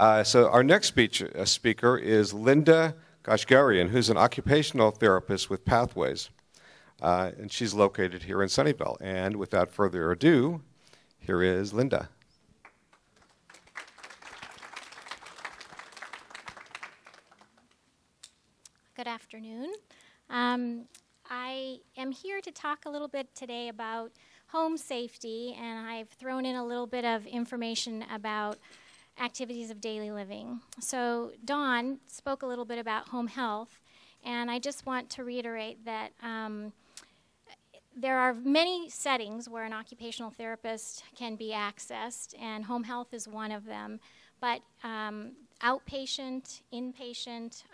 So our next speaker is Linda Kashgarian, who's an occupational therapist with Pathways. And she's located here in Sunnyvale. And without further ado, here is Linda. Good afternoon. I am here to talk a little bit today about home safety, and I've thrown in a little bit of information about activities of daily living. So Dawn spoke a little bit about home health, and I just want to reiterate that there are many settings where an occupational therapist can be accessed, and home health is one of them. But outpatient, inpatient,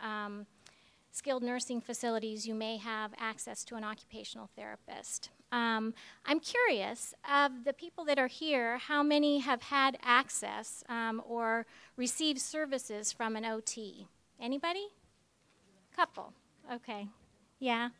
skilled nursing facilities, you may have access to an occupational therapist. I'm curious, of the people that are here, how many have had access or received services from an OT? Anybody? Couple. Okay. Yeah.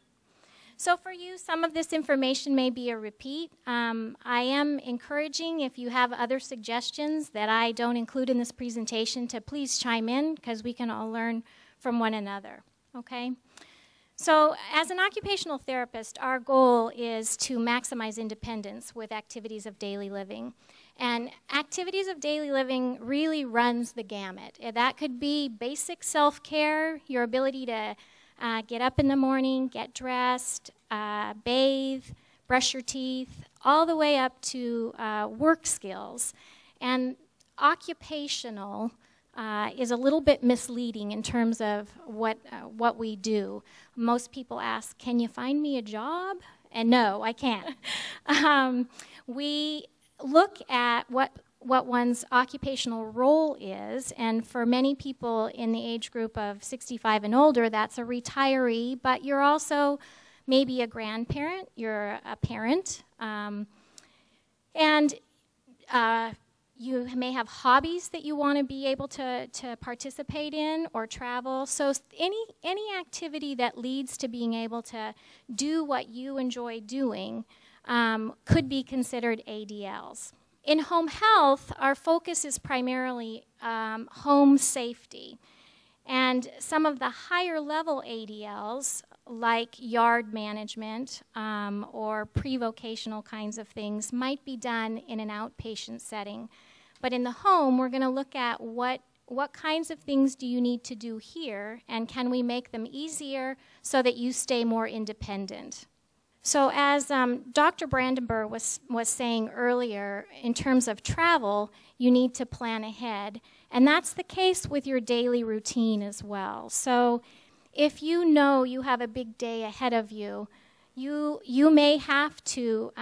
So for you, some of this information may be a repeat. I am encouraging, if you have other suggestions that I don't include in this presentation, to please chime in, because we can all learn from one another. Okay? So as an occupational therapist, our goal is to maximize independence with activities of daily living. And activities of daily living really runs the gamut. That could be basic self-care, your ability to get up in the morning, get dressed, bathe, brush your teeth, all the way up to work skills. And occupational is a little bit misleading in terms of what we do. Most people ask, can you find me a job? And no, I can't. We look at what one's occupational role is, and for many people in the age group of 65 and older, that's a retiree, but you're also maybe a grandparent, you're a parent, and you may have hobbies that you want to be able to participate in or travel. So any activity that leads to being able to do what you enjoy doing could be considered ADLs. In home health, our focus is primarily home safety. And some of the higher level ADLs, like yard management or pre-vocational kinds of things, might be done in an outpatient setting. But in the home, we're going to look at what kinds of things do you need to do here, and can we make them easier so that you stay more independent. So as Dr. Brandenburg was saying earlier, in terms of travel, you need to plan ahead. And that's the case with your daily routine as well. So if you know you have a big day ahead of you, you may have to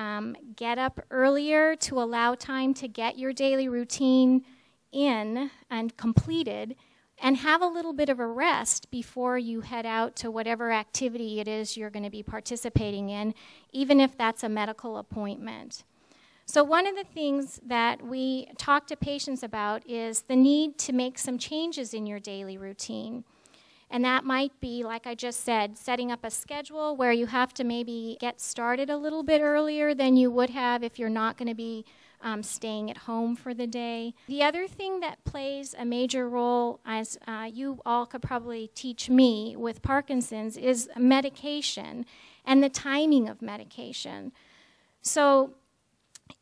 get up earlier to allow time to get your daily routine in and completed, and have a little bit of a rest before you head out to whatever activity it is you're going to be participating in, even if that's a medical appointment. So one of the things that we talk to patients about is the need to make some changes in your daily routine. And that might be, like I just said, setting up a schedule where you have to maybe get started a little bit earlier than you would have if you're not going to be staying at home for the day. The other thing that plays a major role, as you all could probably teach me with Parkinson's, is medication and the timing of medication. So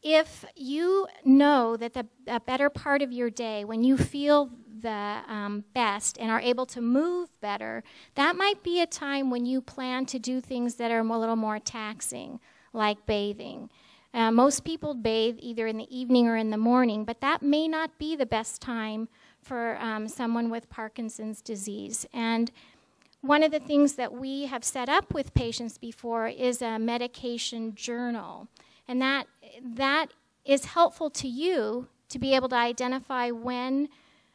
if you know that the better part of your day, when you feel the best and are able to move better, that might be a time when you plan to do things that are a little more taxing, like bathing. Most people bathe either in the evening or in the morning, but that may not be the best time for someone with Parkinson's disease. And one of the things that we have set up with patients before is a medication journal. And that is helpful to you to be able to identify when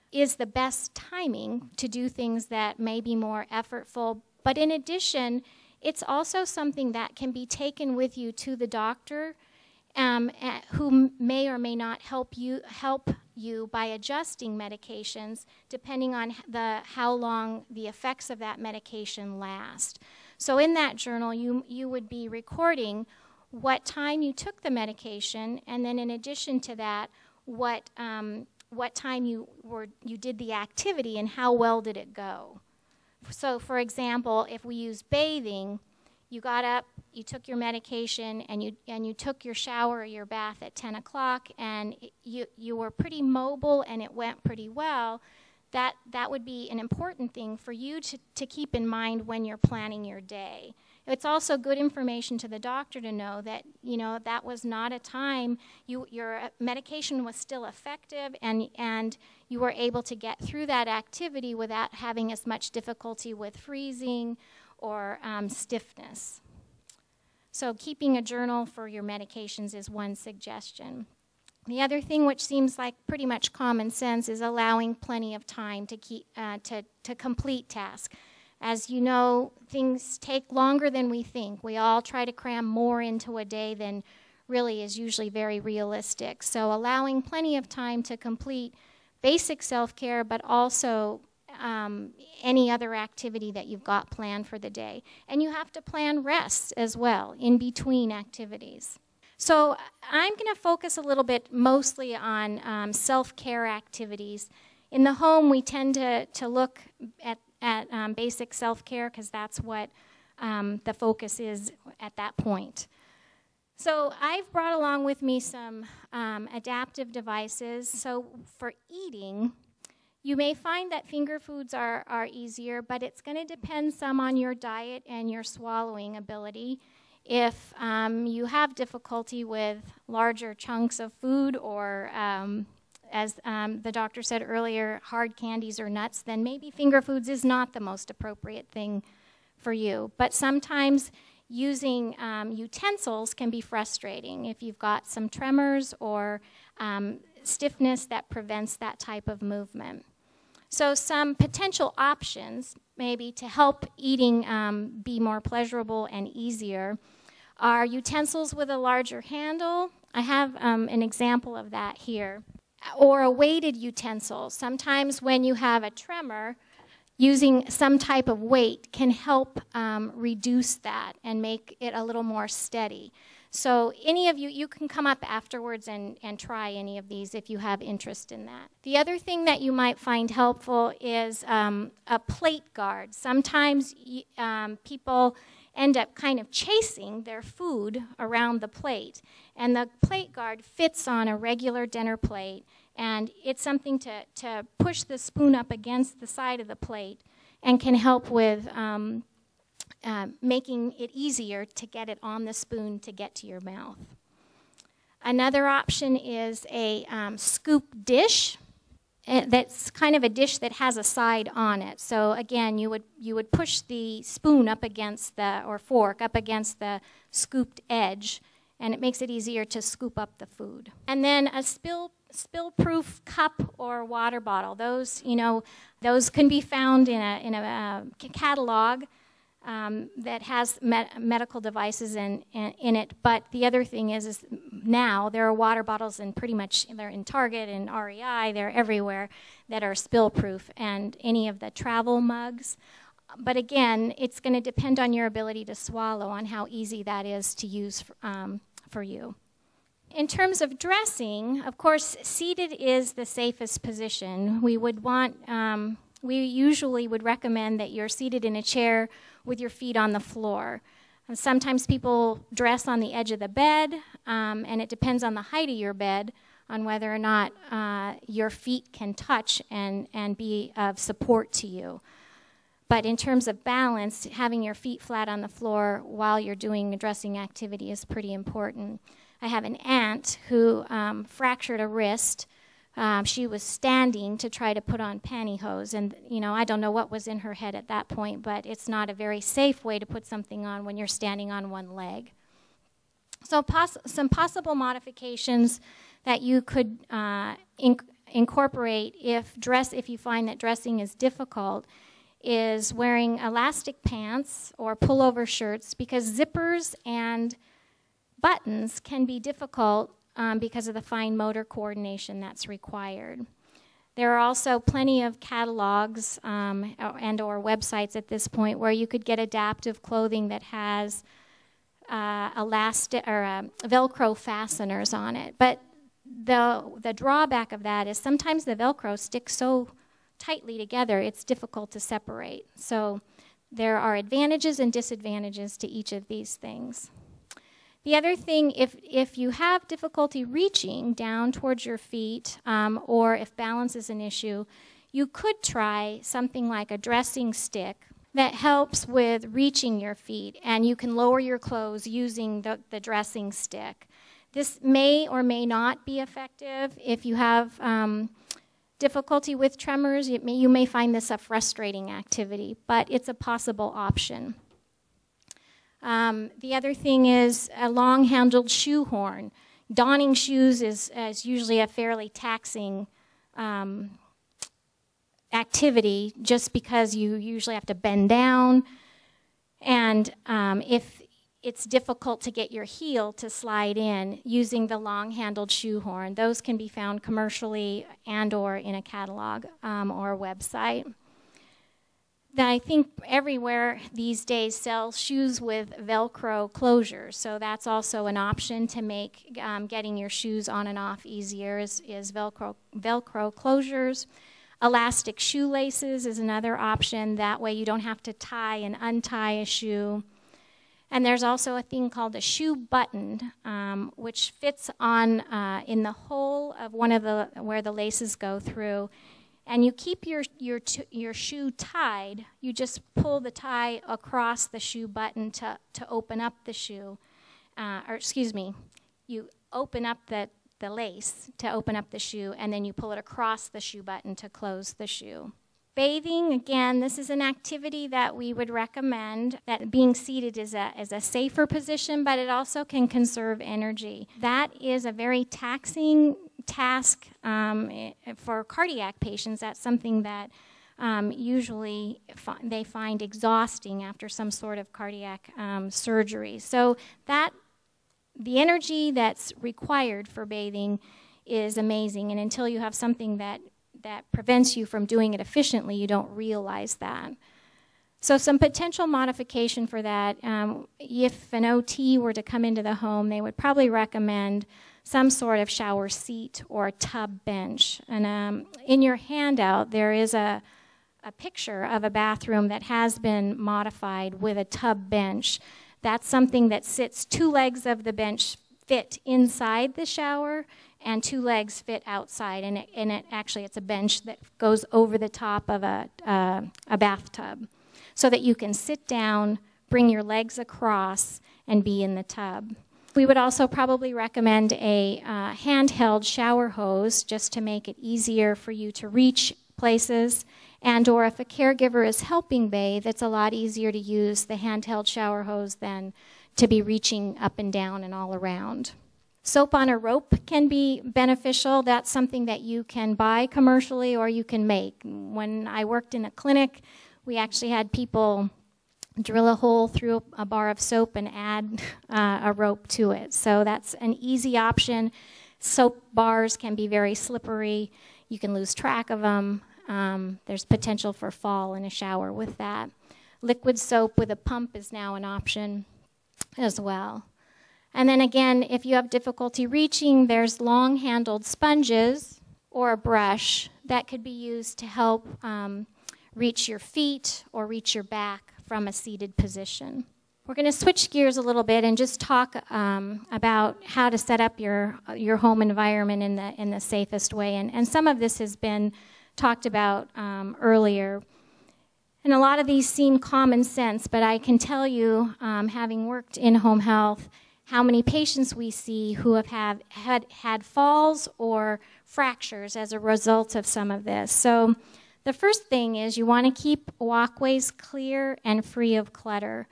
is the best timing to do things that may be more effortful. But in addition, it's also something that can be taken with you to the doctor, who may or may not help you by adjusting medications depending on how long the effects of that medication last. So in that journal, you would be recording what time you took the medication, and then in addition to that, what what time you did the activity and how well did it go. So, for example, if we use bathing, you got up, you took your medication, and you took your shower or your bath at 10 o'clock, and you were pretty mobile and it went pretty well. That would be an important thing for you to keep in mind when you're planning your day. It's also good information to the doctor to know that, that was not a time, your medication was still effective, and you were able to get through that activity without having as much difficulty with freezing or stiffness. So keeping a journal for your medications is one suggestion. The other thing, which seems like pretty much common sense, is allowing plenty of time to to complete tasks. As you know, things take longer than we think. We all try to cram more into a day than really is usually very realistic. So allowing plenty of time to complete basic self-care, but also any other activity that you've got planned for the day. And you have to plan rests as well in between activities. So I'm going to focus a little bit mostly on self-care activities. In the home, we tend to look at basic self-care because that's what the focus is at that point. So I've brought along with me some adaptive devices. So for eating, you may find that finger foods are easier, but it's going to depend some on your diet and your swallowing ability. If you have difficulty with larger chunks of food or, as the doctor said earlier, hard candies or nuts, then maybe finger foods is not the most appropriate thing for you. But sometimes using utensils can be frustrating if you've got some tremors or stiffness that prevents that type of movement. So some potential options, maybe to help eating be more pleasurable and easier, are utensils with a larger handle. I have an example of that here. Or a weighted utensil. Sometimes when you have a tremor, using some type of weight can help reduce that and make it a little more steady. So any of you can come up afterwards and try any of these if you have interest in that. The other thing that you might find helpful is a plate guard. Sometimes people end up kind of chasing their food around the plate. And the plate guard fits on a regular dinner plate, and it's something to push the spoon up against the side of the plate and can help with making it easier to get it on the spoon to get to your mouth. Another option is a scoop dish. That's kind of a dish that has a side on it. So again, you would push the spoon up against or fork up against the scooped edge, and it makes it easier to scoop up the food. And then a spill-proof cup or water bottle. Those can be found in a catalog that has medical devices in it. But the other thing is now there are water bottles they're in Target and REI, they're everywhere, that are spill-proof, and any of the travel mugs. But again, it's going to depend on your ability to swallow, on how easy that is to use for you. In terms of dressing, of course, seated is the safest position. We usually would recommend that you're seated in a chair with your feet on the floor. And sometimes people dress on the edge of the bed, and it depends on the height of your bed on whether or not your feet can touch and be of support to you. But in terms of balance, having your feet flat on the floor while you're doing a dressing activity is pretty important. I have an aunt who fractured a wrist. She was standing to try to put on pantyhose, and I don't know what was in her head at that point, but it's not a very safe way to put something on when you're standing on one leg. So some possible modifications that you could incorporate if you find that dressing is difficult is wearing elastic pants or pullover shirts, because zippers and buttons can be difficult because of the fine motor coordination that's required. There are also plenty of catalogs and or websites at this point where you could get adaptive clothing that has elastic or Velcro fasteners on it. But the drawback of that is sometimes the Velcro sticks so tightly together, it's difficult to separate. So there are advantages and disadvantages to each of these things. The other thing, if you have difficulty reaching down towards your feet, or if balance is an issue, you could try something like a dressing stick that helps with reaching your feet, and you can lower your clothes using the dressing stick. This may or may not be effective. If you have difficulty with tremors, you may find this a frustrating activity, but it's a possible option. The other thing is a long-handled shoe horn. Donning shoes is usually a fairly taxing activity, just because you usually have to bend down, and if it's difficult to get your heel to slide in, using the long-handled shoe horn. Those can be found commercially and or in a catalog or a website. I think everywhere these days sells shoes with Velcro closures, so that's also an option to make getting your shoes on and off easier is Velcro closures. Elastic shoelaces is another option. That way you don't have to tie and untie a shoe. And there's also a thing called a shoe button, which fits on in the hole of one of the where the laces go through. And you keep your shoe tied. You just pull the tie across the shoe button to open up the shoe. You open up the lace to open up the shoe, and then you pull it across the shoe button to close the shoe. Bathing, again, this is an activity that we would recommend, that being seated is a safer position, but it also can conserve energy. That is a very taxing task for cardiac patients. That's something that usually they find exhausting after some sort of cardiac surgery. So the energy that's required for bathing is amazing, and until you have something that prevents you from doing it efficiently, you don't realize that. So some potential modification for that, if an OT were to come into the home, they would probably recommend some sort of shower seat or a tub bench. And in your handout, there is a picture of a bathroom that has been modified with a tub bench. That's something that sits, two legs of the bench fit inside the shower, and two legs fit outside, and it's a bench that goes over the top of a bathtub, so that you can sit down, bring your legs across, and be in the tub. We would also probably recommend a handheld shower hose, just to make it easier for you to reach places, and or if a caregiver is helping bathe, it's a lot easier to use the handheld shower hose than to be reaching up and down and all around. Soap on a rope can be beneficial. That's something that you can buy commercially or you can make. When I worked in a clinic, we actually had people drill a hole through a bar of soap and add a rope to it. So that's an easy option. Soap bars can be very slippery. You can lose track of them. There's potential for fall in a shower with that. Liquid soap with a pump is now an option as well. And then again, if you have difficulty reaching, there's long-handled sponges or a brush that could be used to help reach your feet or reach your back from a seated position. We're going to switch gears a little bit and just talk about how to set up your home environment in the safest way. And some of this has been talked about earlier. And a lot of these seem common sense, but I can tell you, having worked in home health, how many patients we see who have had falls or fractures as a result of some of this. So the first thing is you want to keep walkways clear and free of clutter.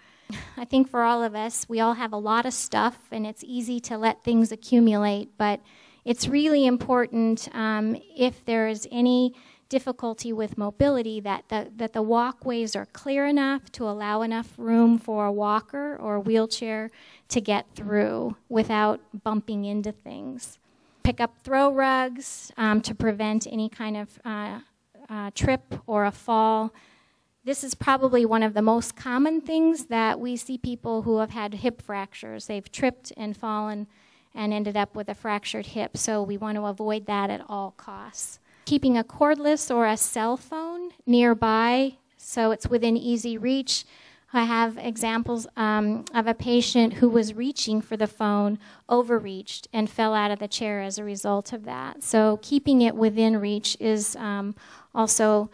I think for all of us, we all have a lot of stuff, and it's easy to let things accumulate, but it's really important if there is any difficulty with mobility that the walkways are clear enough to allow enough room for a walker or a wheelchair to get through without bumping into things. Pick up throw rugs to prevent any kind of trip or a fall. This is probably one of the most common things that we see people who have had hip fractures. They've tripped and fallen and ended up with a fractured hip. So we want to avoid that at all costs. Keeping a cordless or a cell phone nearby so it's within easy reach. I have examples of a patient who was reaching for the phone, overreached, and fell out of the chair as a result of that. So keeping it within reach is also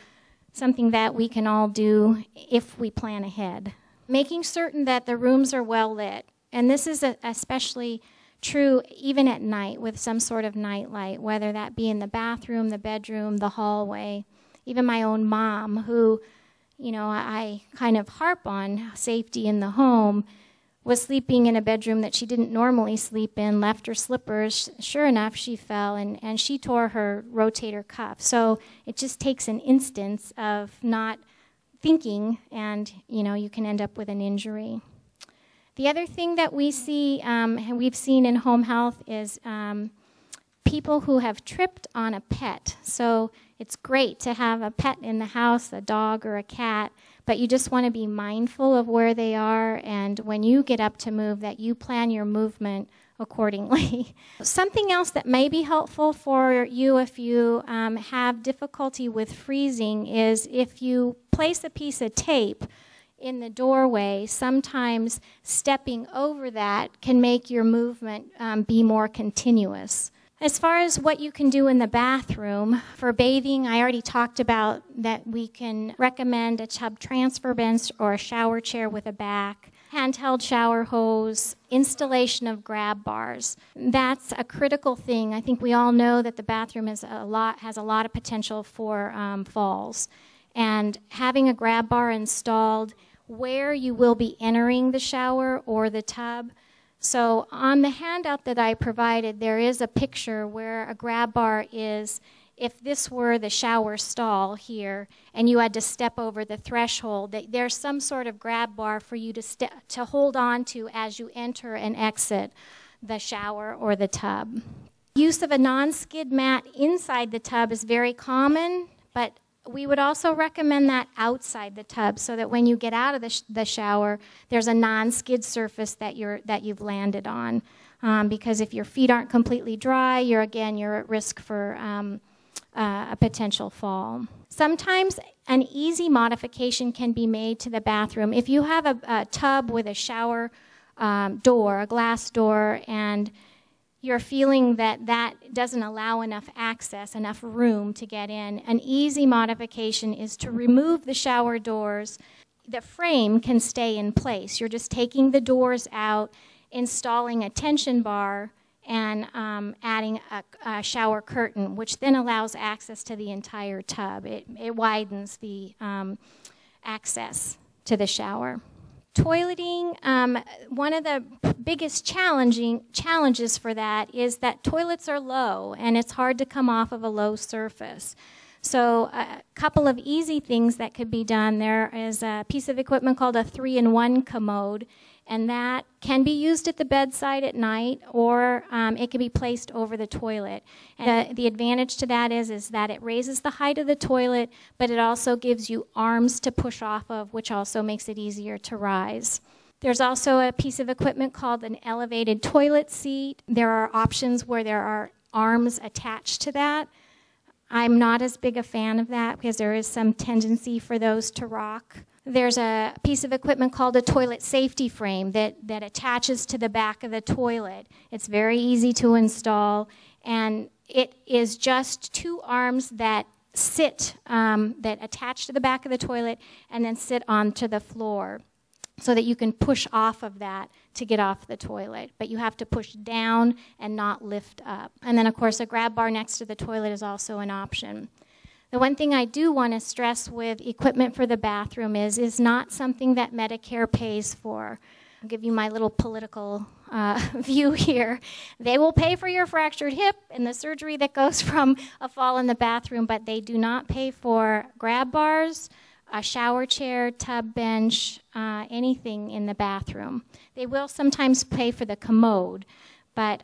something that we can all do if we plan ahead. Making certain that the rooms are well lit, and this is especially true even at night with some sort of night light, whether that be in the bathroom, the bedroom, the hallway. Even my own mom, who, you know, I kind of harp on safety in the home, was sleeping in a bedroom that she didn't normally sleep in, left her slippers. Sure enough, she fell, and she tore her rotator cuff. So it just takes an instance of not thinking, and, you know, you can end up with an injury. The other thing that we see, and we've seen in home health, is people who have tripped on a pet. So it's great to have a pet in the house, a dog or a cat, but you just want to be mindful of where they are, and when you get up to move, that you plan your movement accordingly. Something else that may be helpful for you if you have difficulty with freezing is if you place a piece of tape in the doorway, sometimes stepping over that can make your movement be more continuous. As far as what you can do in the bathroom, for bathing, I already talked about that we can recommend a tub transfer bench or a shower chair with a back, handheld shower hose, installation of grab bars. That's a critical thing. I think we all know that the bathroom has a lot of potential for falls. And having a grab bar installed where you will be entering the shower or the tub. So on the handout that I provided, there is a picture where a grab bar is, if this were the shower stall here and you had to step over the threshold, there's some sort of grab bar for you to hold on to as you enter and exit the shower or the tub. Use of a non-skid mat inside the tub is very common, but we would also recommend that outside the tub so that when you get out of the shower, there's a non-skid surface that you've landed on. Because if your feet aren't completely dry, you're at risk for a potential fall. Sometimes an easy modification can be made to the bathroom. If you have a tub with a shower door, a glass door, and you're feeling that doesn't allow enough access, enough room to get in, an easy modification is to remove the shower doors. The frame can stay in place. You're just taking the doors out, installing a tension bar, and adding a shower curtain, which then allows access to the entire tub. It widens the access to the shower. Toileting, one of the biggest challenges for that is that toilets are low and it's hard to come off of a low surface. So a couple of easy things that could be done. There is a piece of equipment called a 3-in-1 commode, and that can be used at the bedside at night, or it can be placed over the toilet. And the advantage to that is that it raises the height of the toilet, but it also gives you arms to push off of, which also makes it easier to rise. There's also a piece of equipment called an elevated toilet seat. There are options where there are arms attached to that. I'm not as big a fan of that because there is some tendency for those to rock. There's a piece of equipment called a toilet safety frame that attaches to the back of the toilet. It's very easy to install, and it is just two arms that that attach to the back of the toilet and then sit onto the floor so that you can push off of that to get off the toilet. But you have to push down and not lift up. And then, of course, a grab bar next to the toilet is also an option. The one thing I do want to stress with equipment for the bathroom is not something that Medicare pays for. I'll give you my little political view here. They will pay for your fractured hip and the surgery that goes from a fall in the bathroom, but they do not pay for grab bars, a shower chair, tub bench, anything in the bathroom. They will sometimes pay for the commode, but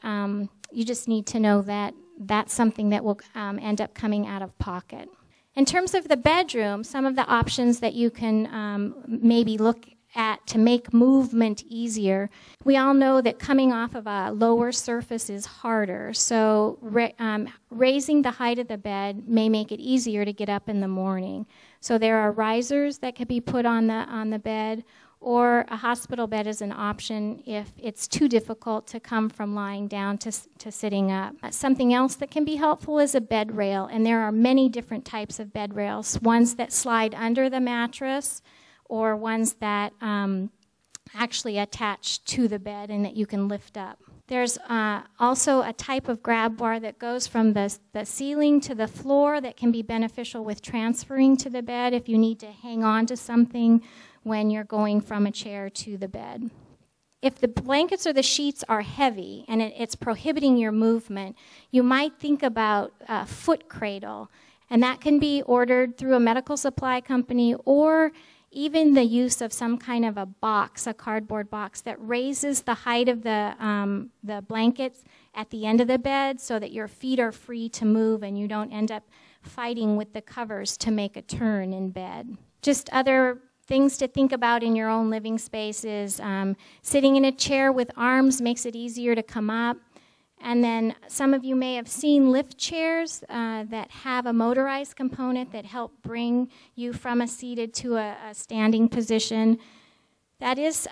you just need to know that that's something that will end up coming out of pocket. In terms of the bedroom, some of the options that you can maybe look to make movement easier. We all know that coming off of a lower surface is harder, so raising the height of the bed may make it easier to get up in the morning. So there are risers that could be put on the bed, or a hospital bed is an option if it's too difficult to come from lying down to sitting up. Something else that can be helpful is a bed rail, and there are many different types of bed rails, ones that slide under the mattress, or ones that actually attach to the bed and that you can lift up. There's also a type of grab bar that goes from the ceiling to the floor that can be beneficial with transferring to the bed if you need to hang on to something when you're going from a chair to the bed. If the blankets or the sheets are heavy and it's prohibiting your movement, you might think about a foot cradle, and that can be ordered through a medical supply company, or even the use of some kind of a box, a cardboard box, that raises the height of the blankets at the end of the bed so that your feet are free to move and you don't end up fighting with the covers to make a turn in bed. Just other things to think about in your own living space is sitting in a chair with arms makes it easier to come up. And then some of you may have seen lift chairs that have a motorized component that help bring you from a seated to a standing position. That is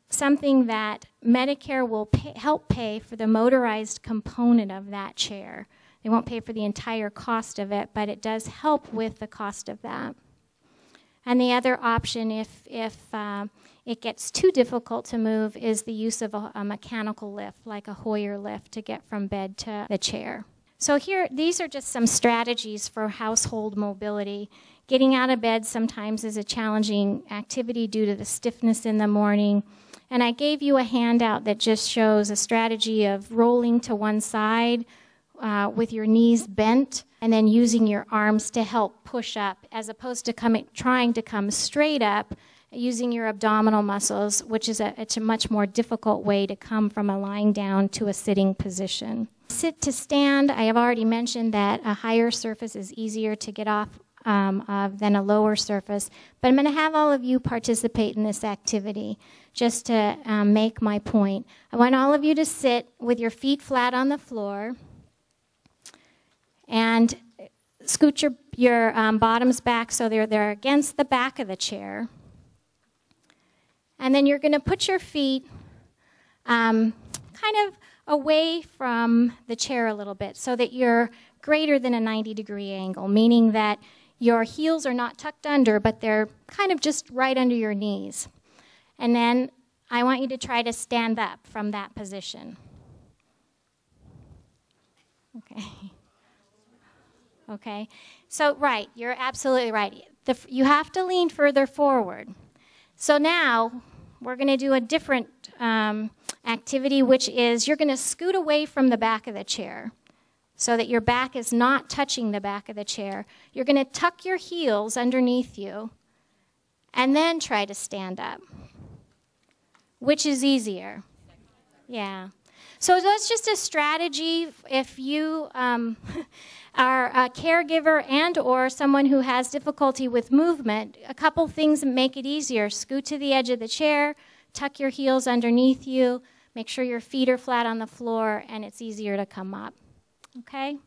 something that Medicare will help pay for the motorized component of that chair. They won't pay for the entire cost of it, but it does help with the cost of that. And the other option, if it gets too difficult to move, is the use of a mechanical lift, like a Hoyer lift, to get from bed to the chair. So here, these are just some strategies for household mobility. Getting out of bed sometimes is a challenging activity due to the stiffness in the morning. And I gave you a handout that just shows a strategy of rolling to one side with your knees bent, and then using your arms to help push up, as opposed to trying to come straight up, using your abdominal muscles, which is it's a much more difficult way to come from a lying down to a sitting position. Sit to stand, I have already mentioned that a higher surface is easier to get off of than a lower surface, but I'm going to have all of you participate in this activity just to make my point. I want all of you to sit with your feet flat on the floor and scoot your bottoms back so they're against the back of the chair. And then you're going to put your feet kind of away from the chair a little bit so that you're greater than a 90-degree angle, meaning that your heels are not tucked under, but they're kind of just right under your knees. And then I want you to try to stand up from that position. Okay. Okay. So, right, you're absolutely right. You have to lean further forward. So now we're going to do a different activity, which is you're going to scoot away from the back of the chair so that your back is not touching the back of the chair. You're going to tuck your heels underneath you and then try to stand up. Which is easier? Yeah. So that's just a strategy if you are a caregiver and or someone who has difficulty with movement. A couple things that make it easier. Scoot to the edge of the chair, tuck your heels underneath you, make sure your feet are flat on the floor, and it's easier to come up. Okay?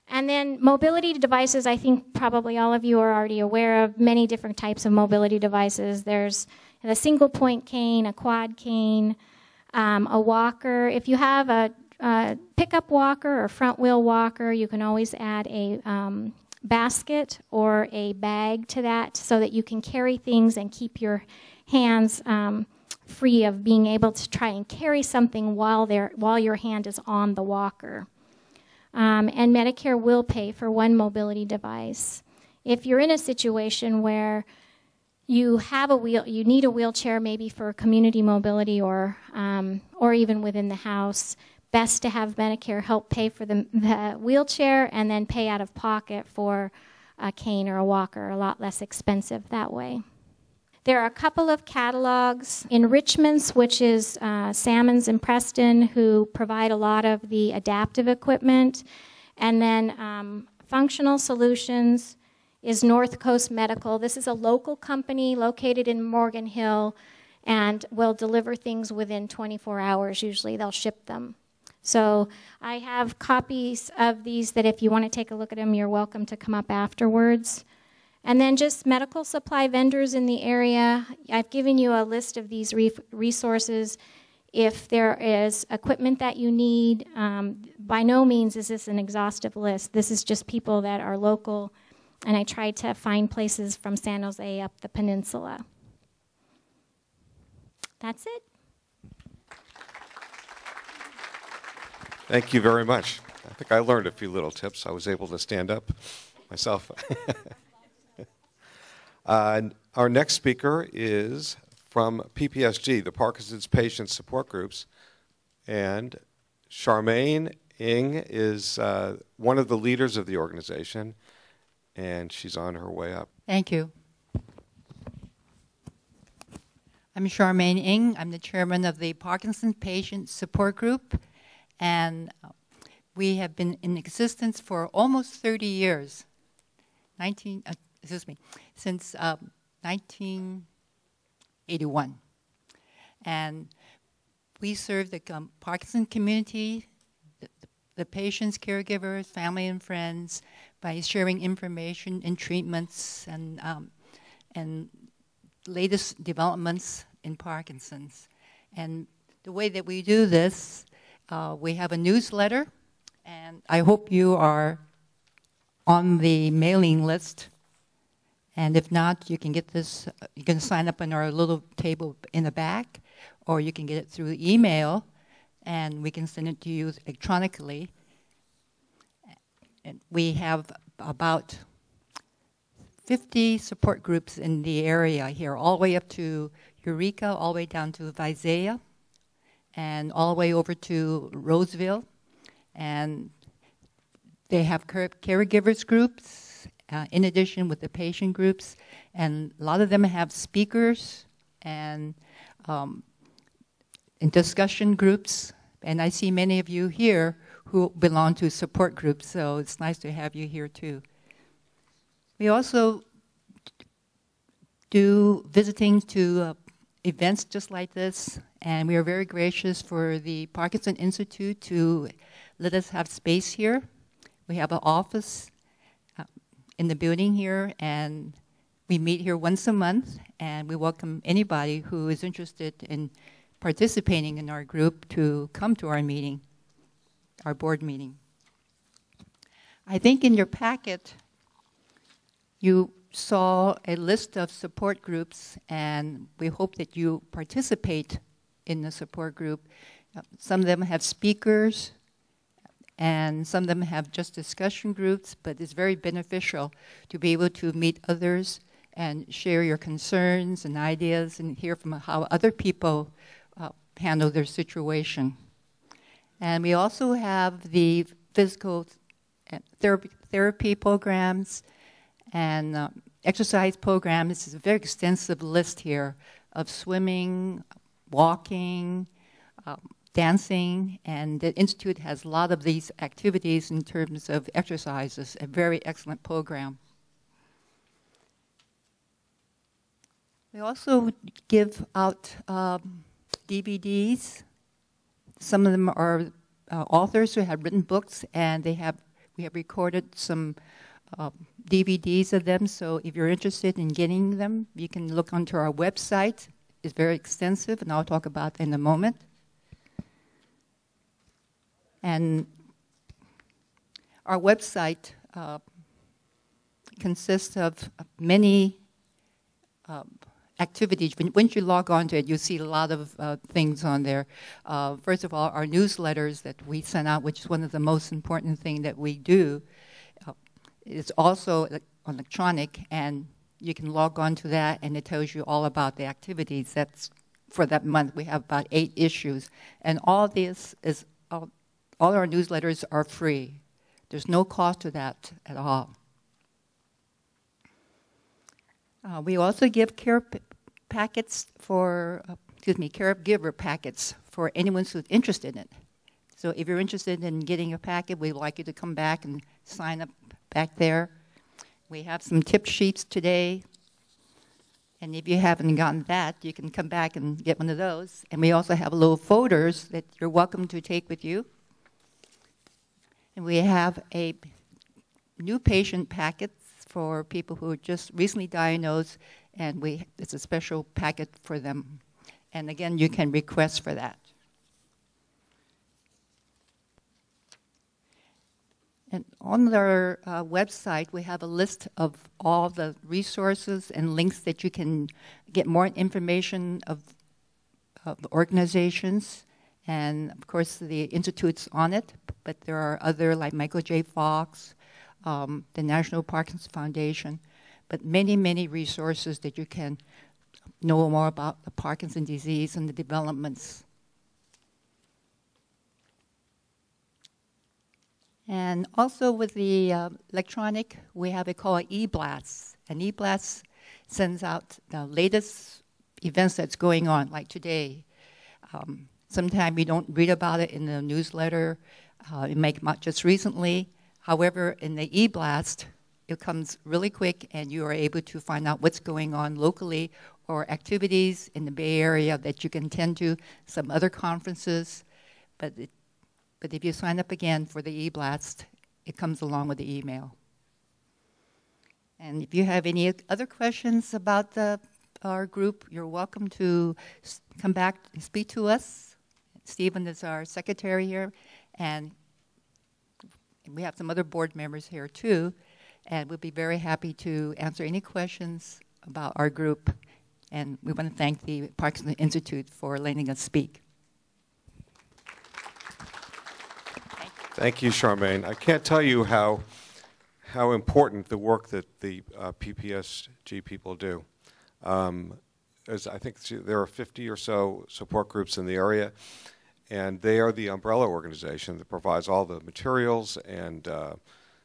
And then mobility devices, I think probably all of you are already aware of many different types of mobility devices. There's a single point cane, a quad cane, a walker. If you have a pickup walker or front wheel walker, you can always add a basket or a bag to that so that you can carry things and keep your hands free of being able to try and carry something while your hand is on the walker. And Medicare will pay for one mobility device. If you're in a situation where you need a wheelchair, maybe for community mobility or even within the house, best to have Medicare help pay for the wheelchair and then pay out of pocket for a cane or a walker, a lot less expensive that way. There are a couple of catalogs. Enrichments, which is Salmons and Preston, who provide a lot of the adaptive equipment. And then Functional Solutions is North Coast Medical. This is a local company located in Morgan Hill and will deliver things within 24 hours. Usually they'll ship them. So I have copies of these that if you want to take a look at them, you're welcome to come up afterwards. And then just medical supply vendors in the area. I've given you a list of these resources. If there is equipment that you need, by no means is this an exhaustive list. This is just people that are local, and I tried to find places from San Jose up the peninsula. That's it. Thank you very much. I think I learned a few little tips. I was able to stand up myself. Our next speaker is from PPSG, the Parkinson's Patient Support Groups, and Charmaine Ng is one of the leaders of the organization, and she's on her way up. Thank you. I'm Charmaine Ng. I'm the chairman of the Parkinson Patient Support Group, and we have been in existence for almost 30 years, since 1981. And we serve the Parkinson community, the patients, caregivers, family, and friends by sharing information and treatments and latest developments in Parkinson's. And the way that we do this, we have a newsletter, and I hope you are on the mailing list. And if not, you can get this, you can sign up on our little table in the back, or you can get it through email, and we can send it to you electronically. And we have about 50 support groups in the area here, all the way up to Eureka, all the way down to Visaya, and all the way over to Roseville. And they have caregivers groups, in addition with the patient groups, and a lot of them have speakers and discussion groups. And I see many of you here who belong to support groups, so it's nice to have you here too. We also do visiting to events just like this, and we are very gracious for the Parkinson Institute to let us have space here. We have an office in the building here, and we meet here once a month, and we welcome anybody who is interested in participating in our group to come to our meeting, our board meeting. I think in your packet you saw a list of support groups, and we hope that you participate in the support group. Some of them have speakers, and some of them have just discussion groups, but it's very beneficial to be able to meet others and share your concerns and ideas and hear from how other people handle their situation. And we also have the physical therapy programs and exercise programs. This is a very extensive list here of swimming, walking, dancing, and the Institute has a lot of these activities in terms of exercises, a very excellent program. We also give out DVDs. Some of them are authors who have written books, and we have recorded some DVDs of them, so if you're interested in getting them, you can look onto our website. It's very extensive, and I'll talk about that in a moment. And our website consists of many activities. Once you log on to it, you'll see a lot of things on there. First of all, our newsletters that we send out, which is one of the most important things that we do. It's also electronic, and you can log on to that, and it tells you all about the activities. That's for that month. We have about 8 issues, and all this is all our newsletters are free. There's no cost to that at all. We also give care packets for, caregiver packets for anyone who's interested in it. So if you're interested in getting a packet, we'd like you to come back and sign up back there. We have some tip sheets today. And if you haven't gotten that, you can come back and get one of those. And we also have little folders that you're welcome to take with you. And we have a new patient packet for people who are just recently diagnosed, and it's a special packet for them. And again, you can request for that. And on our website, we have a list of all the resources and links that you can get more information of organizations. And of course, the institute's on it, but there are other like Michael J. Fox, the National Parkinson Foundation, but many, many resources that you can know more about the Parkinson disease and the developments. And also with the electronic, we have it called e-blast. And e-blast sends out the latest events that's going on, like today. Sometimes you don't read about it in the newsletter. It may come out just recently. However, in the e-blast, it comes really quick, and you are able to find out what's going on locally or activities in the Bay Area that you can attend to, some other conferences. But if you sign up again for the e-blast, it comes along with the email. And if you have any other questions about our group, you're welcome to come back and speak to us. Stephen is our secretary here, and we have some other board members here too, and we'll be very happy to answer any questions about our group. And we want to thank the Parkinson Institute for letting us speak. Thank you, Charmaine. I can't tell you how important the work that the PPSG people do. As I think there are 50 or so support groups in the area, and they are the umbrella organization that provides all the materials and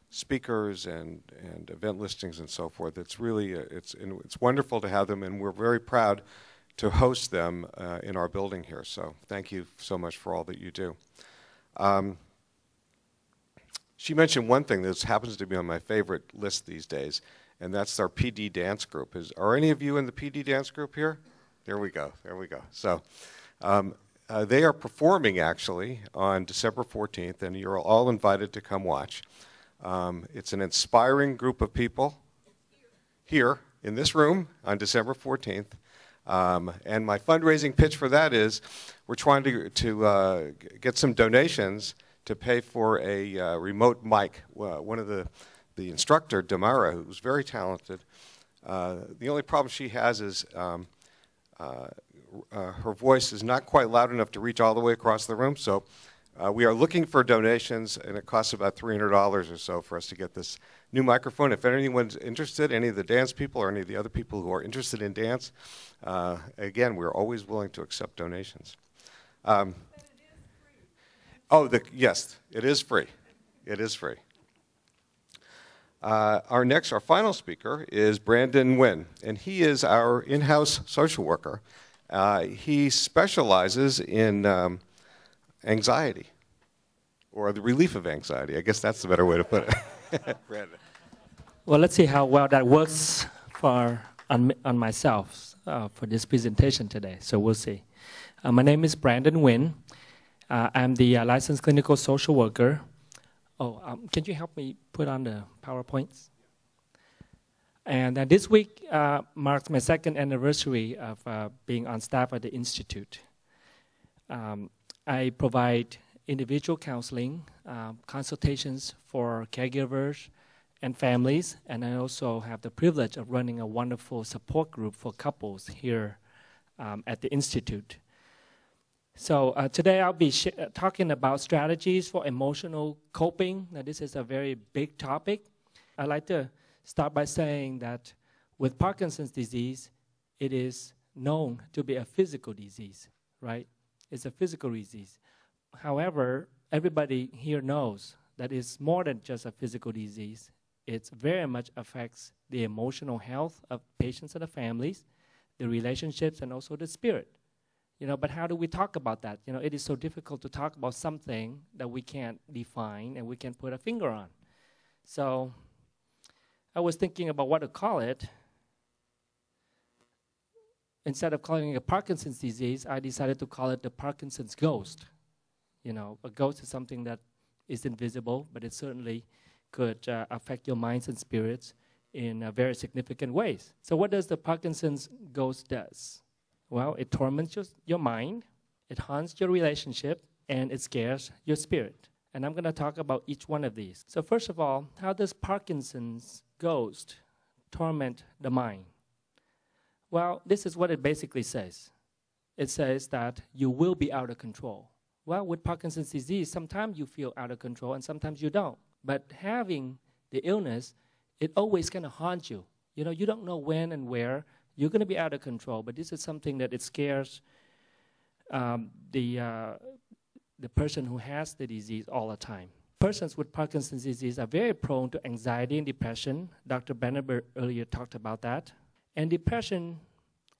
speakers and event listings and so forth. It's really it's wonderful to have them, and we're very proud to host them in our building here. So thank you so much for all that you do. She mentioned one thing that happens to be on my favorite list these days, and that's our PD dance group. Are any of you in the PD dance group here? There we go. There we go. So they are performing actually on December 14th, and you're all invited to come watch. It's an inspiring group of people here in this room on December 14th. And my fundraising pitch for that is we're trying to get some donations to pay for a remote mic. One of the instructor, Damara, who's very talented, the only problem she has is her voice is not quite loud enough to reach all the way across the room. So we are looking for donations, and it costs about $300 or so for us to get this new microphone. If anyone's interested, any of the dance people or any of the other people who are interested in dance, again, we're always willing to accept donations. Yes, it is free. It is free. Our final speaker is Brandon Nguyen, and he is our in-house social worker. He specializes in anxiety, or the relief of anxiety. I guess that's the better way to put it. Brandon. Well, let's see how well that works on myself for this presentation today. So we'll see. My name is Brandon Nguyen. I'm the licensed clinical social worker. Can you help me put on the PowerPoints? And this week marks my second anniversary of being on staff at the Institute. I provide individual counseling, consultations for caregivers and families, and I also have the privilege of running a wonderful support group for couples here at the Institute. So today I'll be talking about strategies for emotional coping. Now this is a very big topic. I'd like to start by saying that with Parkinson's disease, it is known to be a physical disease, right? It's a physical disease. However, everybody here knows that it's more than just a physical disease. It very much affects the emotional health of patients and the families, the relationships, and also the spirit. But how do we talk about that? It is so difficult to talk about something that we can't define and we can't put a finger on. So I was thinking about what to call it. Instead of calling it Parkinson's disease, I decided to call it the Parkinson's ghost. You know, a ghost is something that is invisible, but it certainly could affect your minds and spirits in very significant ways. So what does the Parkinson's ghost does? Well, it torments your mind, it haunts your relationship, and it scares your spirit. And I'm going to talk about each one of these. So first of all, how does Parkinson's ghost torment the mind? Well, this is what it basically says. It says that you will be out of control. Well, with Parkinson's disease, sometimes you feel out of control and sometimes you don't. But having the illness, it always kind of haunts you. You know, you don't know when and where you're going to be out of control. But this is something that it scares the person who has the disease all the time. Persons with Parkinson's disease are very prone to anxiety and depression. Dr. Benneber earlier talked about that. And depression,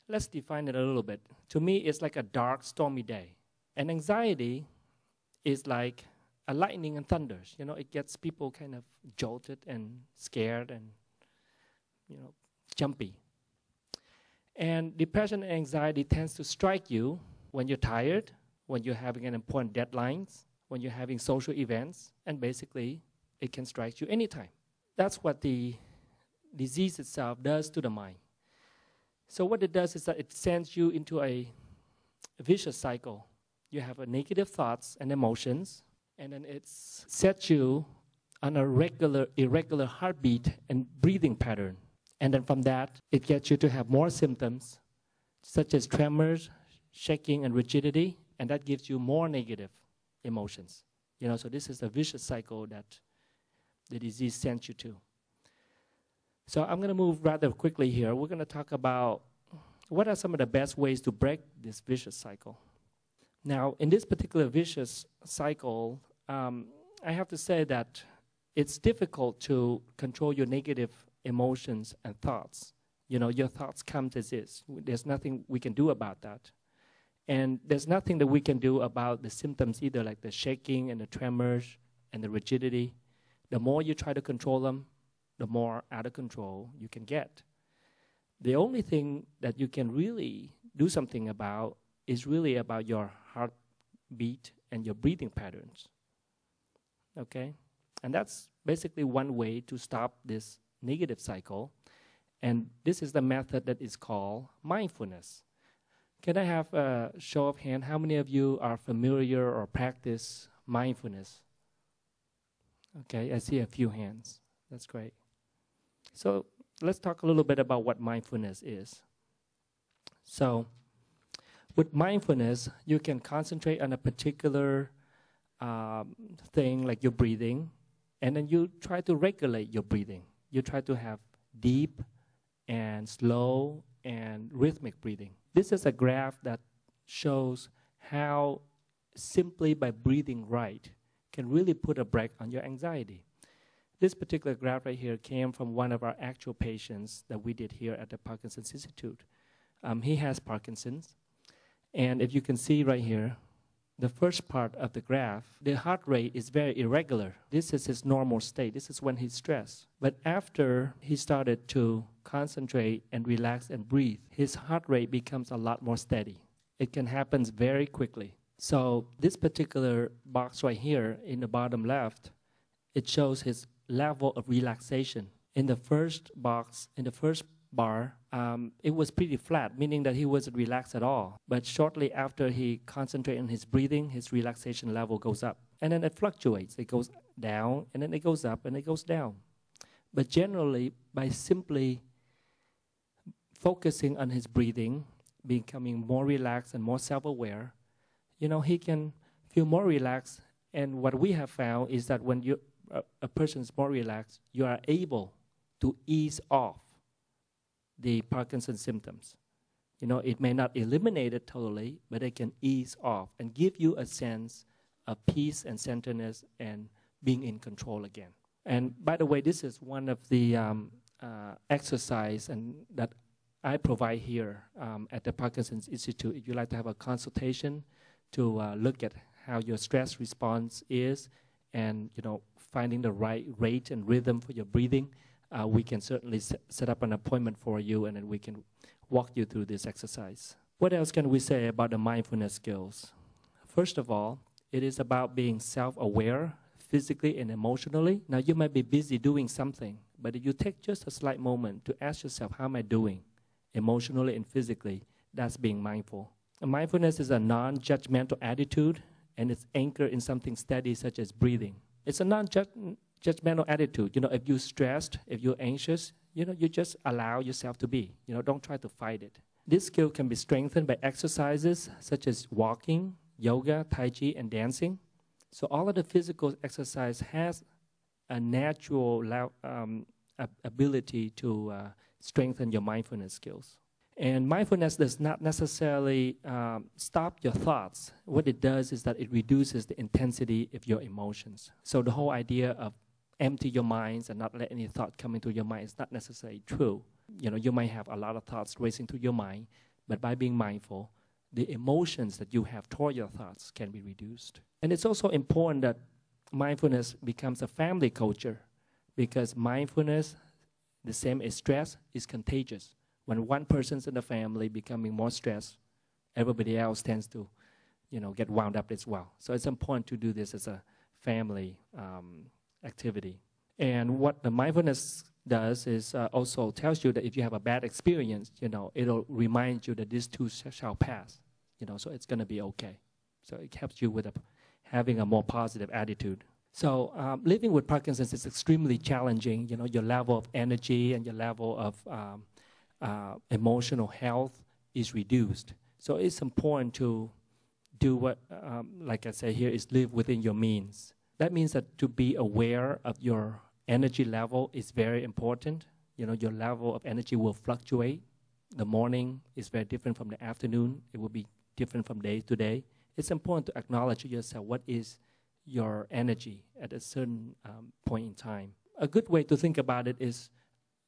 let's define it a little bit. To me, it's like a dark, stormy day. And anxiety is like a lightning and thunders. You know, it gets people kind of jolted and scared and, you know, jumpy. And depression and anxiety tends to strike you when you're tired, when you're having an important deadlines, when you're having social events, and basically it can strike you anytime. That's what the disease itself does to the mind. So what it does is that it sends you into a vicious cycle. You have negative thoughts and emotions, and then it sets you on a irregular heartbeat and breathing pattern. And then from that, it gets you to have more symptoms, such as tremors, shaking, and rigidity, and that gives you more negative emotions. You know, so this is a vicious cycle that the disease sends you to. So I'm going to move rather quickly here. We're going to talk about what are some of the best ways to break this vicious cycle. Now, in this particular vicious cycle, I have to say that it's difficult to control your negative emotions and thoughts. You know, your thoughts come as is. There's nothing we can do about that. And there's nothing that we can do about the symptoms either, like the shaking and the tremors and the rigidity. The more you try to control them, the more out of control you can get. The only thing that you can really do something about is really about your heartbeat and your breathing patterns. Okay? And that's basically one way to stop this negative cycle. And this is the method that is called mindfulness. Can I have a show of hand? How many of you are familiar or practice mindfulness? Okay, I see a few hands. That's great. So let's talk a little bit about what mindfulness is. So with mindfulness, you can concentrate on a particular thing like your breathing, and then you try to regulate your breathing. You try to have deep and slow and rhythmic breathing. This is a graph that shows how simply by breathing right can really put a brake on your anxiety. This particular graph right here came from one of our actual patients that we did here at the Parkinson's Institute. He has Parkinson's. And if you can see right here, the first part of the graph, the heart rate is very irregular. This is his normal state. This is when he's stressed. But after he started to concentrate and relax and breathe, his heart rate becomes a lot more steady. It can happen very quickly. So this particular box right here in the bottom left, it shows his level of relaxation. In the first box, in the first bar, it was pretty flat, meaning that he wasn't relaxed at all. But shortly after he concentrated on his breathing, his relaxation level goes up. And then it fluctuates. It goes down, and then it goes up, and it goes down. But generally, by simply focusing on his breathing, becoming more relaxed and more self-aware, you know, he can feel more relaxed. And what we have found is that when a person is more relaxed, you are able to ease off the Parkinson's symptoms. You know, it may not eliminate it totally, but it can ease off and give you a sense of peace and centeredness and being in control again. And by the way, this is one of the exercise and that I provide here at the Parkinson's Institute. If you'd like to have a consultation to look at how your stress response is and, you know, finding the right rate and rhythm for your breathing, we can certainly set up an appointment for you, and then we can walk you through this exercise. What else can we say about the mindfulness skills? First of all, it is about being self-aware physically and emotionally. Now, you might be busy doing something, but if you take just a slight moment to ask yourself, how am I doing emotionally and physically? That's being mindful. And mindfulness is a non-judgmental attitude, and it's anchored in something steady such as breathing. It's a non-judgmental attitude. You know, if you're stressed, if you're anxious, you know, you just allow yourself to be. You know, don't try to fight it. This skill can be strengthened by exercises such as walking, yoga, tai chi, and dancing. So all of the physical exercise has a natural ability to strengthen your mindfulness skills. And mindfulness does not necessarily stop your thoughts. What it does is that it reduces the intensity of your emotions. So the whole idea of empty your minds and not let any thought come into your mind is not necessarily true. You know, you might have a lot of thoughts racing through your mind, but by being mindful, the emotions that you have toward your thoughts can be reduced. And it's also important that mindfulness becomes a family culture, because mindfulness, the same as stress, is contagious. When one person's in the family becoming more stressed, everybody else tends to, you know, get wound up as well. So it's important to do this as a family activity. And what the mindfulness does is also tells you that if you have a bad experience, you know, it'll remind you that this too shall pass. You know, so it's going to be okay. So it helps you with having a more positive attitude. So living with Parkinson's is extremely challenging. You know, your level of energy and your level of emotional health is reduced. So it's important to do what, like I say here, is live within your means. That means that to be aware of your energy level is very important. You know, your level of energy will fluctuate. The morning is very different from the afternoon. It will be different from day to day. It's important to acknowledge to yourself what is your energy at a certain point in time. A good way to think about it is,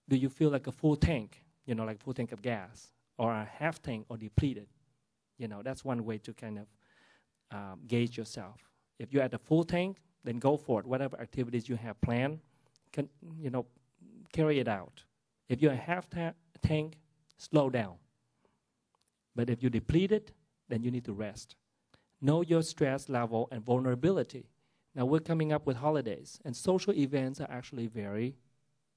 do you feel like a full tank? You know, like full tank of gas, or a half tank or depleted. You know, that's one way to kind of gauge yourself. If you're at a full tank, then go for it. Whatever activities you have planned, you know, carry it out. If you're a half tank, slow down. But if you're depleted, then you need to rest. Know your stress level and vulnerability. Now, we're coming up with holidays, and social events are actually very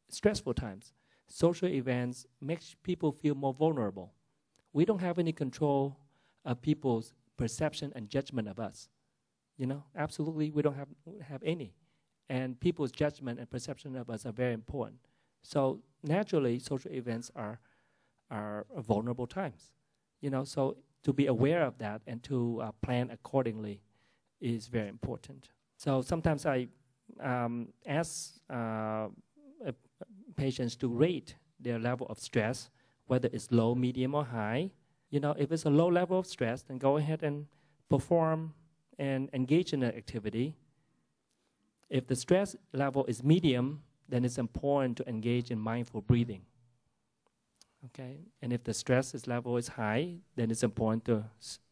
stressful times. Social events make people feel more vulnerable. We don't have any control of people's perception and judgment of us. You know, absolutely, we don't have any. And people's judgment and perception of us are very important. So naturally, social events are vulnerable times. You know, so to be aware of that and to plan accordingly is very important. So sometimes I ask patients to rate their level of stress, whether it's low, medium, or high. You know, if it's a low level of stress, then go ahead and perform and engage in an activity. If the stress level is medium, then it's important to engage in mindful breathing. Okay, and if the stress level is high, then it's important to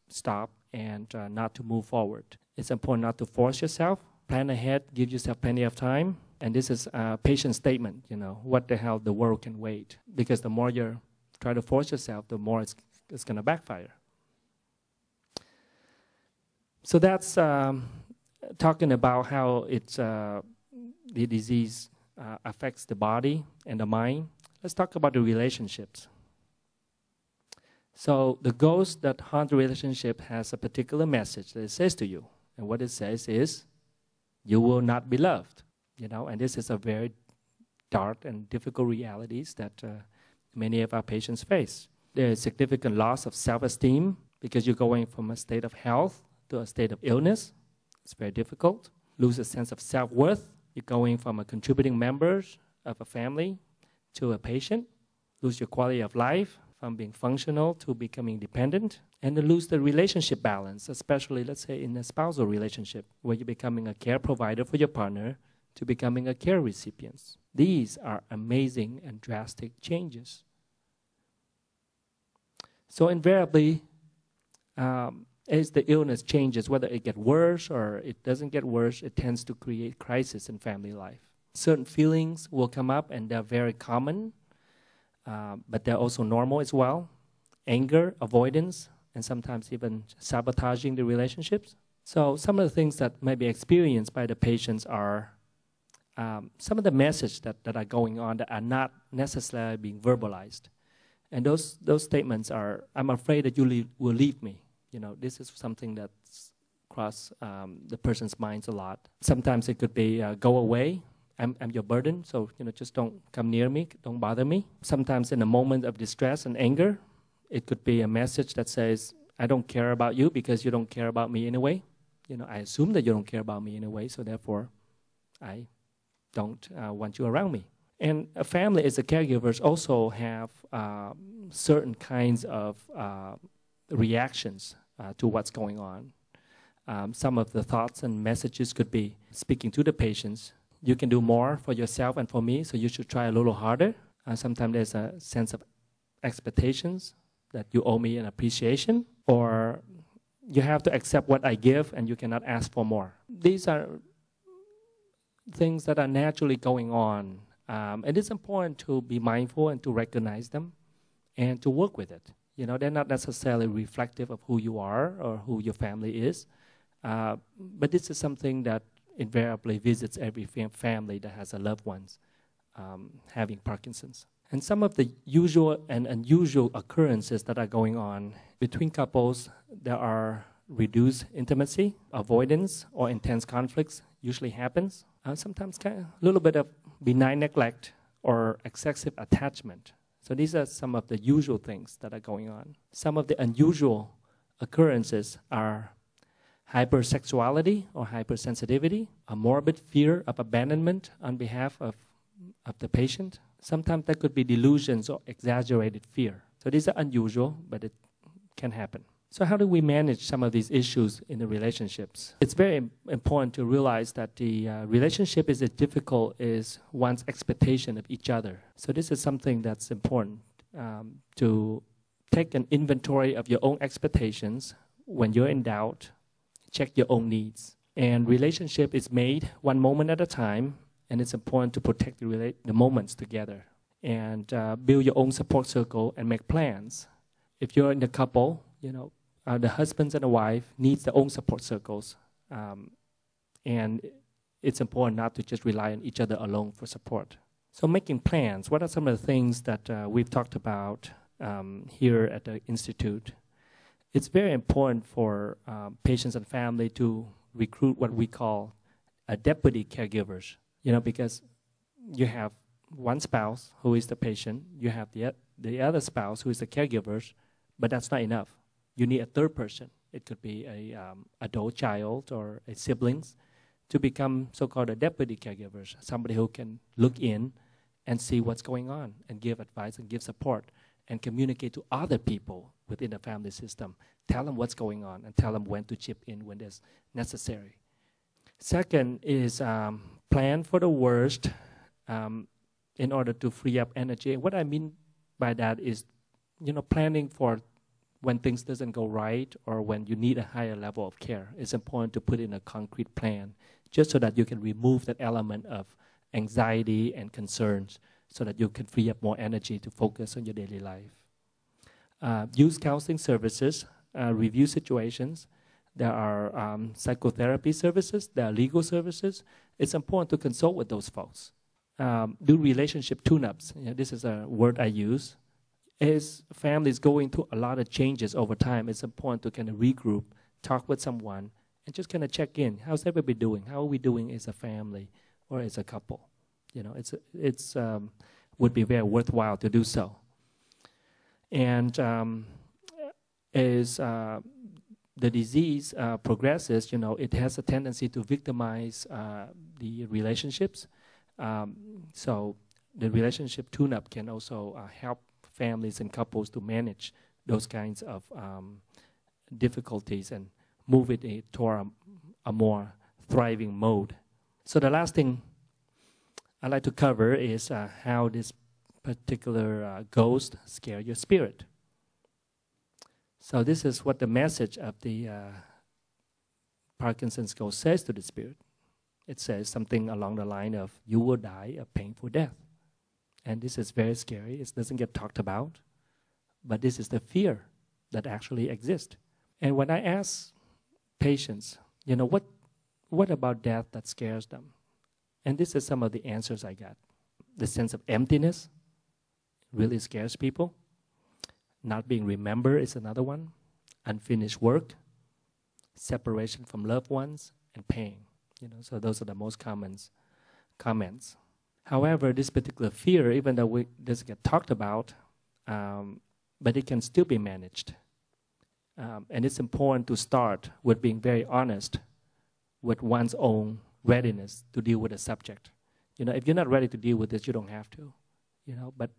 stop and not to move forward. It's important not to force yourself. Plan ahead, give yourself plenty of time. And this is a patient statement, you know, what the hell, the world can wait. Because the more you try to force yourself, the more it's going to backfire. So that's talking about how the disease affects the body and the mind. Let's talk about the relationships. So the ghost that haunts the relationship has a particular message that it says to you. And what it says is, you will not be loved. You know, and this is a very dark and difficult realities that many of our patients face. There is significant loss of self-esteem because you're going from a state of health to a state of illness. It's very difficult. Lose a sense of self-worth. You're going from a contributing member of a family to a patient. Lose your quality of life from being functional to becoming dependent. And to lose the relationship balance, especially, let's say, in a spousal relationship, where you're becoming a care provider for your partner to becoming a care recipient. These are amazing and drastic changes. So invariably, as the illness changes, whether it gets worse or it doesn't get worse, it tends to create crisis in family life. Certain feelings will come up, and they're very common, but they're also normal as well. Anger, avoidance, and sometimes even sabotaging the relationships. So some of the things that may be experienced by the patients are some of the messages that are going on that are not necessarily being verbalized. And those statements are, I'm afraid that you will leave me. This is something that's crossed the person's minds a lot. Sometimes it could be, go away, I'm your burden, so just don't come near me, don't bother me. Sometimes in a moment of distress and anger, it could be a message that says, I don't care about you because you don't care about me anyway. I assume that you don't care about me anyway, so therefore I don't want you around me. And a family as a caregivers also have certain kinds of reactions to what's going on. Some of the thoughts and messages could be speaking to the patients, you can do more for yourself and for me, so you should try a little harder. Sometimes there's a sense of expectations that you owe me an appreciation, or you have to accept what I give and you cannot ask for more. These are things that are naturally going on. And it's important to be mindful and to recognize them and to work with it. They're not necessarily reflective of who you are or who your family is. But this is something that invariably visits every family that has a loved ones having Parkinson's. And some of the usual and unusual occurrences that are going on between couples, there are reduced intimacy, avoidance, or intense conflicts usually happens. Sometimes a little bit of benign neglect or excessive attachment. So these are some of the usual things that are going on. Some of the unusual occurrences are hypersexuality or hypersensitivity, a morbid fear of abandonment on behalf of the patient. Sometimes there could be delusions or exaggerated fear. So these are unusual, but it can happen. So how do we manage some of these issues in the relationships? It's very important to realize that the relationship is as difficult as one's expectation of each other. So this is something that's important to take an inventory of your own expectations. When you're in doubt, check your own needs. And relationship is made one moment at a time, and it's important to protect the moments together and build your own support circle and make plans. If you're in a couple, the husbands and the wife needs their own support circles. And it's important not to just rely on each other alone for support. So making plans, what are some of the things that we've talked about here at the Institute? It's very important for patients and family to recruit what we call a deputy caregivers, because you have one spouse who is the patient, you have the other spouse who is the caregivers, but that's not enough. You need a third person. It could be a adult child or a siblings to become so-called a deputy caregivers, somebody who can look in and see what's going on and give advice and give support and communicate to other people within the family system. Tell them what's going on and tell them when to chip in when it's necessary. Second is plan for the worst in order to free up energy. What I mean by that is, planning for when things doesn't go right or when you need a higher level of care. It's important to put in a concrete plan just so that you can remove that element of anxiety and concerns so that you can free up more energy to focus on your daily life. Use counseling services, review situations. There are psychotherapy services, there are legal services. It's important to consult with those folks. Do relationship tune-ups. This is a word I use. As families going through a lot of changes over time, it's important to kind of regroup, talk with someone, and just kind of check in. How's everybody doing? How are we doing as a family or as a couple? It's would be very worthwhile to do so. And as the disease progresses, it has a tendency to victimize the relationships. So the relationship tune-up can also help families and couples to manage those kinds of difficulties and move it toward a more thriving mode. So the last thing I'd like to cover is how this particular ghost scare your spirit. So this is what the message of the Parkinson's ghost says to the spirit. It says something along the line of, you will die a painful death. And this is very scary. It doesn't get talked about. But this is the fear that actually exists. And when I ask patients, what about death that scares them? And this is some of the answers I got. The sense of emptiness really scares people. Not being remembered is another one. Unfinished work, separation from loved ones, and pain. So those are the most common comments. However, this particular fear, even though it doesn't get talked about, but it can still be managed. And it's important to start with being very honest with one's own readiness to deal with a subject. If you're not ready to deal with this, you don't have to. But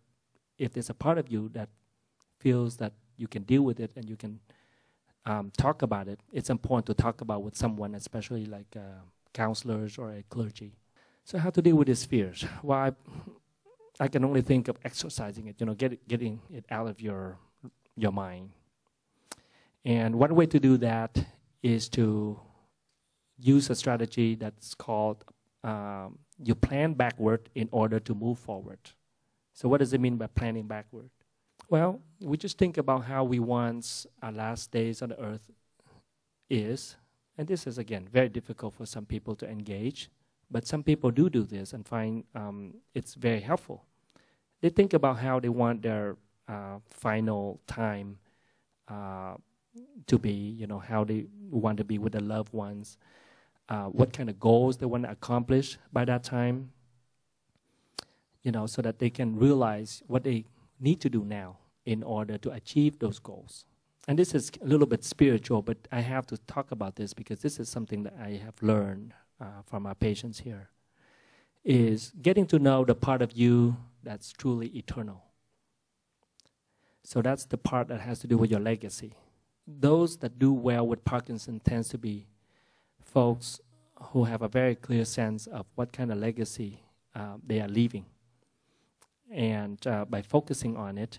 if there's a part of you that feels that you can deal with it and you can talk about it, it's important to talk about with someone, especially like counselors or a clergy. So how to deal with these fears? Well, I can only think of exercising it, getting it out of your mind. And one way to do that is to use a strategy that's called you plan backward in order to move forward. So what does it mean by planning backward? Well, we just think about how we want our last days on the earth is. And this is, again, very difficult for some people to engage. But some people do this and find it's very helpful. They think about how they want their final time to be, how they want to be with their loved ones, what kind of goals they want to accomplish by that time, so that they can realize what they need to do now in order to achieve those goals. And this is a little bit spiritual, but I have to talk about this because this is something that I have learned from our patients here, is getting to know the part of you that's truly eternal. So that's the part that has to do with your legacy. Those that do well with Parkinson tends to be folks who have a very clear sense of what kind of legacy they are leaving. And by focusing on it,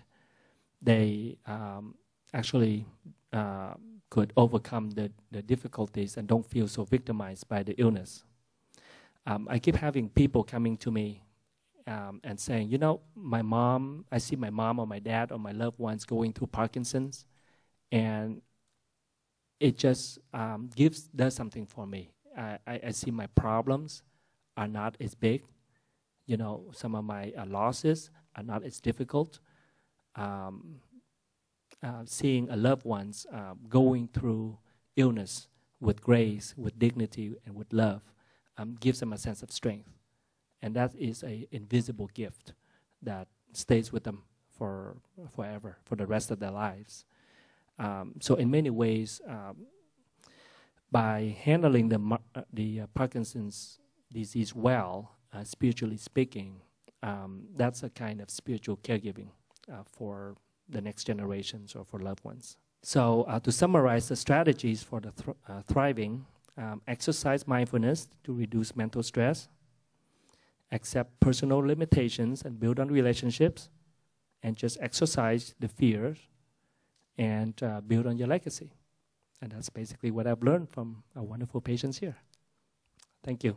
they actually could overcome the difficulties and don't feel so victimized by the illness. I keep having people coming to me and saying, I see my mom or my dad or my loved ones going through Parkinson's, and it just does something for me. I see my problems are not as big. Some of my losses are not as difficult. Seeing a loved ones going through illness with grace, with dignity, and with love gives them a sense of strength. And that is an invisible gift that stays with them forever, for the rest of their lives. So in many ways, by handling the Parkinson's disease well, spiritually speaking, that's a kind of spiritual caregiving for the next generations or for loved ones. So to summarize the strategies for the thriving, exercise mindfulness to reduce mental stress, accept personal limitations and build on relationships, and just exercise the fears and build on your legacy. And that's basically what I've learned from our wonderful patients here. Thank you.